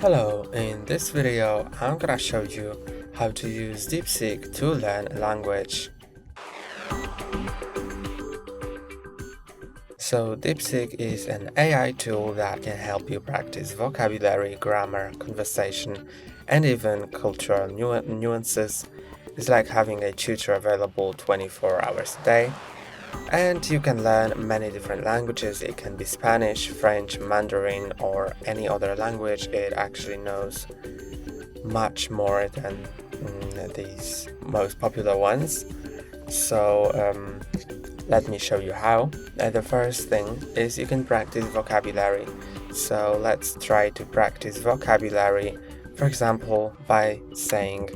Hello, in this video I'm gonna show you how to use DeepSeek to learn a language. So DeepSeek is an AI tool that can help you practice vocabulary, grammar, conversation, and even cultural nuances. It's like having a tutor available 24 hours a day. And you can learn many different languages. It can be Spanish, French, Mandarin, or any other language. It actually knows much more than these most popular ones. So let me show you how. The first thing is you can practice vocabulary. So let's try to practice vocabulary, for example, by saying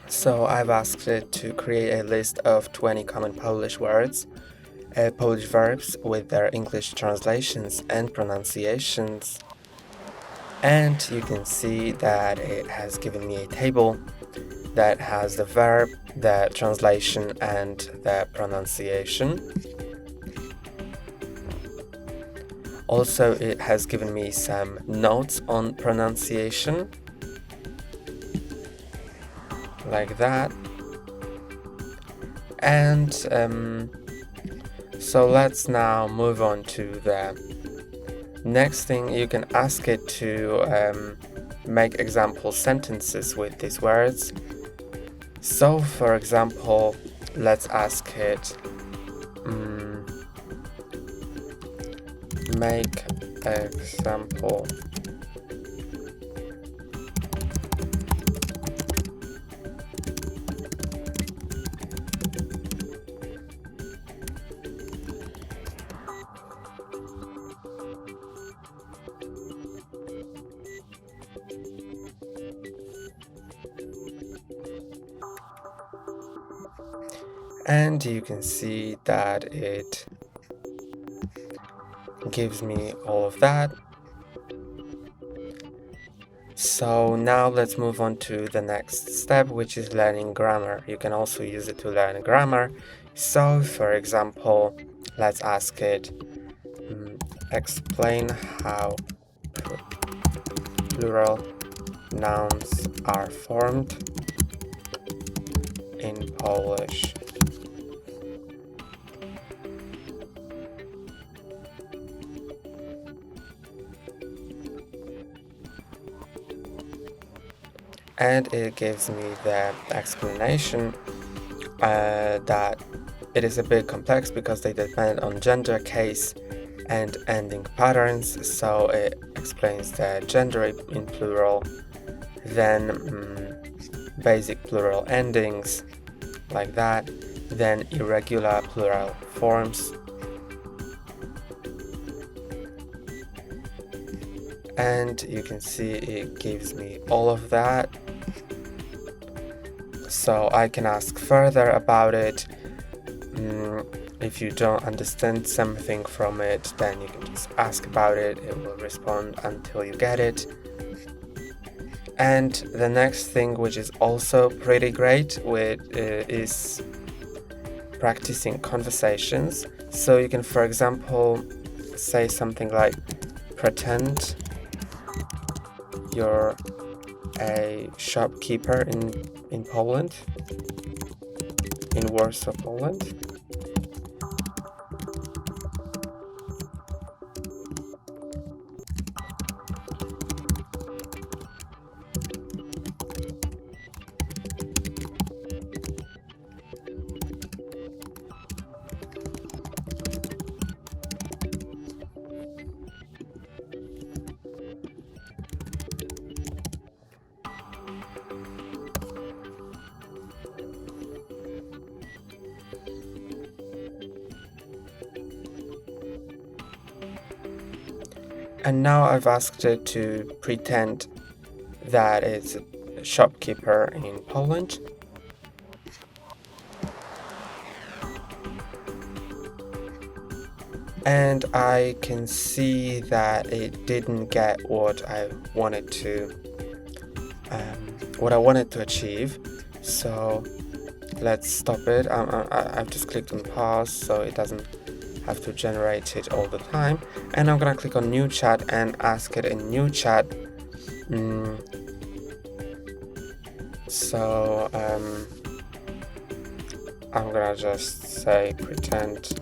So I've asked it to create a list of 20 common Polish words, Polish verbs with their English translations and pronunciations. And you can see that it has given me a table that has the verb, the translation, and the pronunciation. Also, it has given me some notes on pronunciation, like that. And so let's now move on to the next thing. You can ask it to make example sentences with these words. So for example, let's ask it make example and you can see that it gives me all of that. So now let's move on to the next step, which is learning grammar. You can also use it to learn grammar. So for example, let's ask it explain how plural nouns are formed in Polish. And it gives me the explanation that it is a bit complex because they depend on gender, case, and ending patterns. So it explains the gender in plural, then basic plural endings, like that, then irregular plural forms, and you can see it gives me all of that. So I can ask further about it. If you don't understand something from it, then you can just ask about it. It will respond until you get it. And the next thing, which is also pretty great, is practicing conversations. So you can, for example, say something like pretend you're a shopkeeper in Poland, in Warsaw, Poland. And now I've asked it to pretend that it's a shopkeeper in Poland. and I can see that it didn't get what I wanted to achieve. So let's stop it. I've just clicked on pause so it doesn't have to generate it all the time, and I'm gonna click on new chat and ask it in new chat. So I'm gonna just say pretend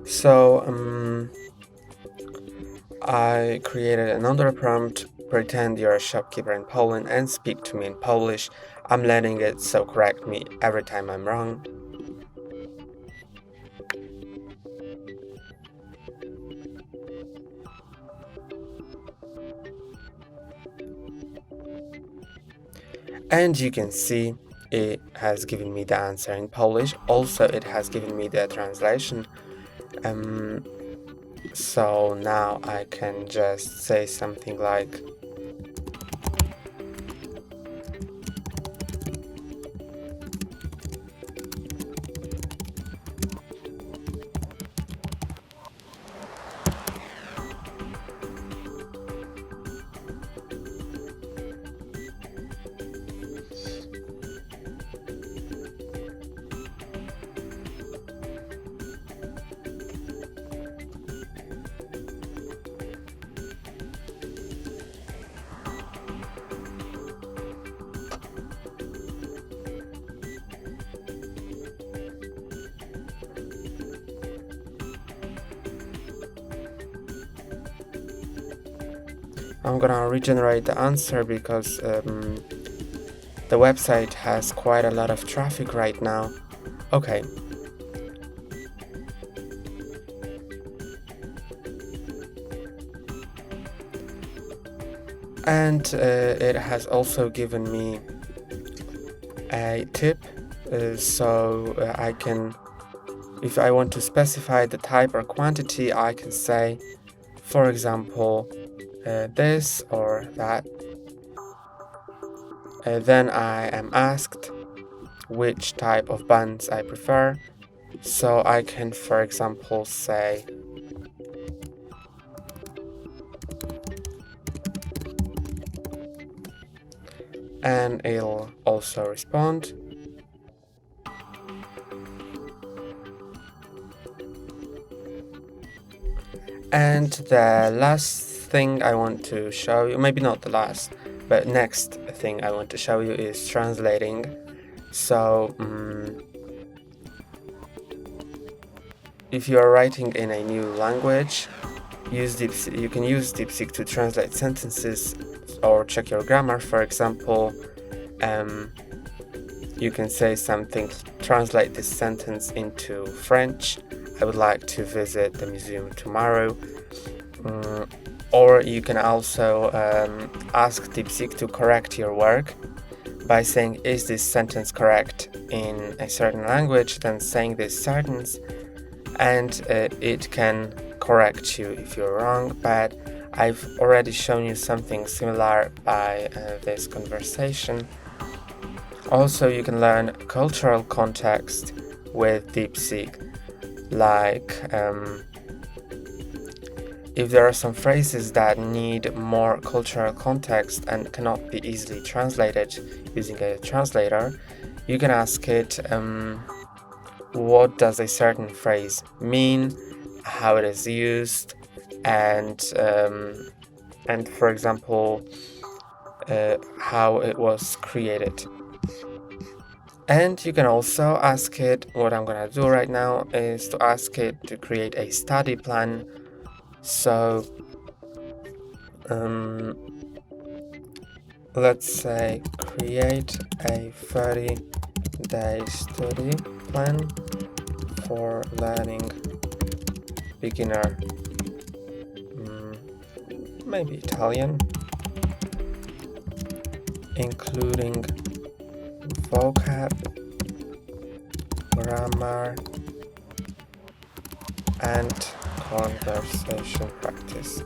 so I created another prompt. Pretend you're a shopkeeper in Poland and speak to me in Polish. I'm letting it so correct me every time I'm wrong. And you can see it has given me the answer in Polish. Also, it has given me the translation. So now I can just say something like, I'm gonna regenerate the answer because the website has quite a lot of traffic right now. Okay. And it has also given me a tip, so I can, if I want to specify the type or quantity, I can say, for example, this or that. Then I am asked which type of buns I prefer, so I can, for example, say and it'll also respond. And the last thing I want to show you, maybe not the last, but next thing I want to show you is translating. So if you are writing in a new language, you can use DeepSeek to translate sentences or check your grammar. For example, you can say something, translate this sentence into French. I would like to visit the museum tomorrow. Or you can also ask DeepSeek to correct your work by saying, is this sentence correct in a certain language? Then saying this sentence, and it can correct you if you're wrong. But I've already shown you something similar by this conversation. Also, you can learn cultural context with DeepSeek, like if there are some phrases that need more cultural context and cannot be easily translated using a translator, you can ask it, what does a certain phrase mean, how it is used, and for example, how it was created. And you can also ask it, what I'm gonna do right now is to ask it to create a study plan. So let's say create a 30-day study plan for learning beginner, maybe Italian. including vocab, grammar, and conversation practice.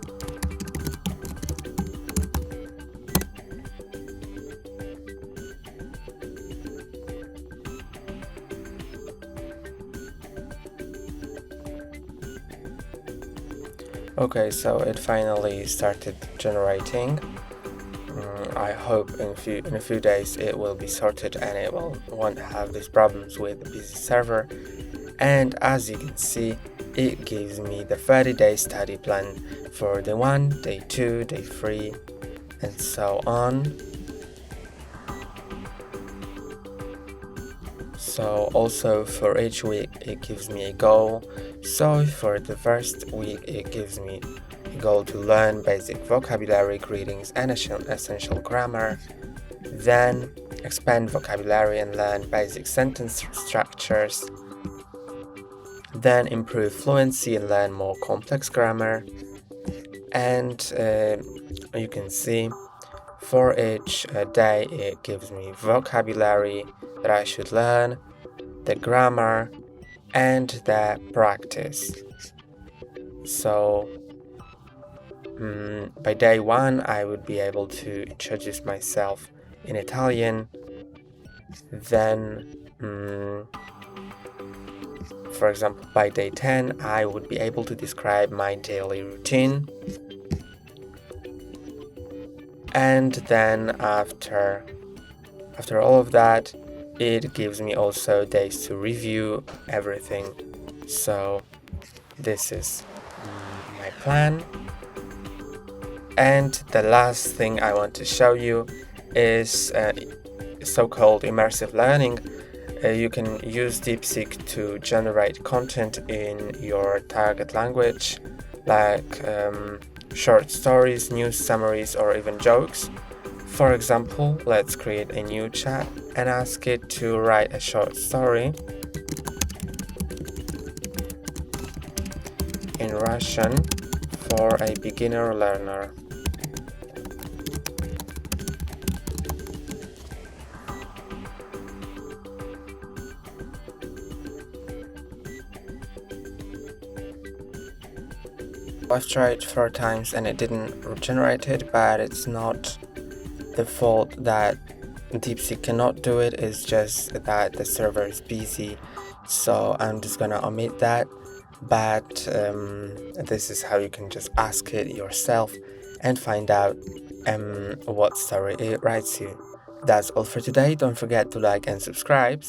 Okay, so it finally started generating. I hope in a few days it will be sorted and it won't have these problems with the busy server. And as you can see, it gives me the 30-day study plan for day 1, day 2, day 3, and so on. So also for each week it gives me a goal. So for the first week it gives me a goal to learn basic vocabulary, greetings, and essential grammar. Then expand vocabulary and learn basic sentence structures. Then improve fluency and learn more complex grammar. And you can see for each day it gives me vocabulary that I should learn, the grammar, and the practice. So by day 1 I would be able to introduce myself in Italian. Then for example, by day 10 I would be able to describe my daily routine. And then after all of that, it gives me also days to review everything. So this is my plan. And the last thing I want to show you is so-called immersive learning. You can use DeepSeek to generate content in your target language, like short stories, news summaries, or even jokes. For example, let's create a new chat and ask it to write a short story in Russian for a beginner learner. I've tried 4 times and it didn't generate it, but it's not the fault that DeepSeek cannot do it. It's just that the server is busy, so I'm just gonna omit that. But this is how you can just ask it yourself and find out what story it writes you. That's all for today. Don't forget to like and subscribe.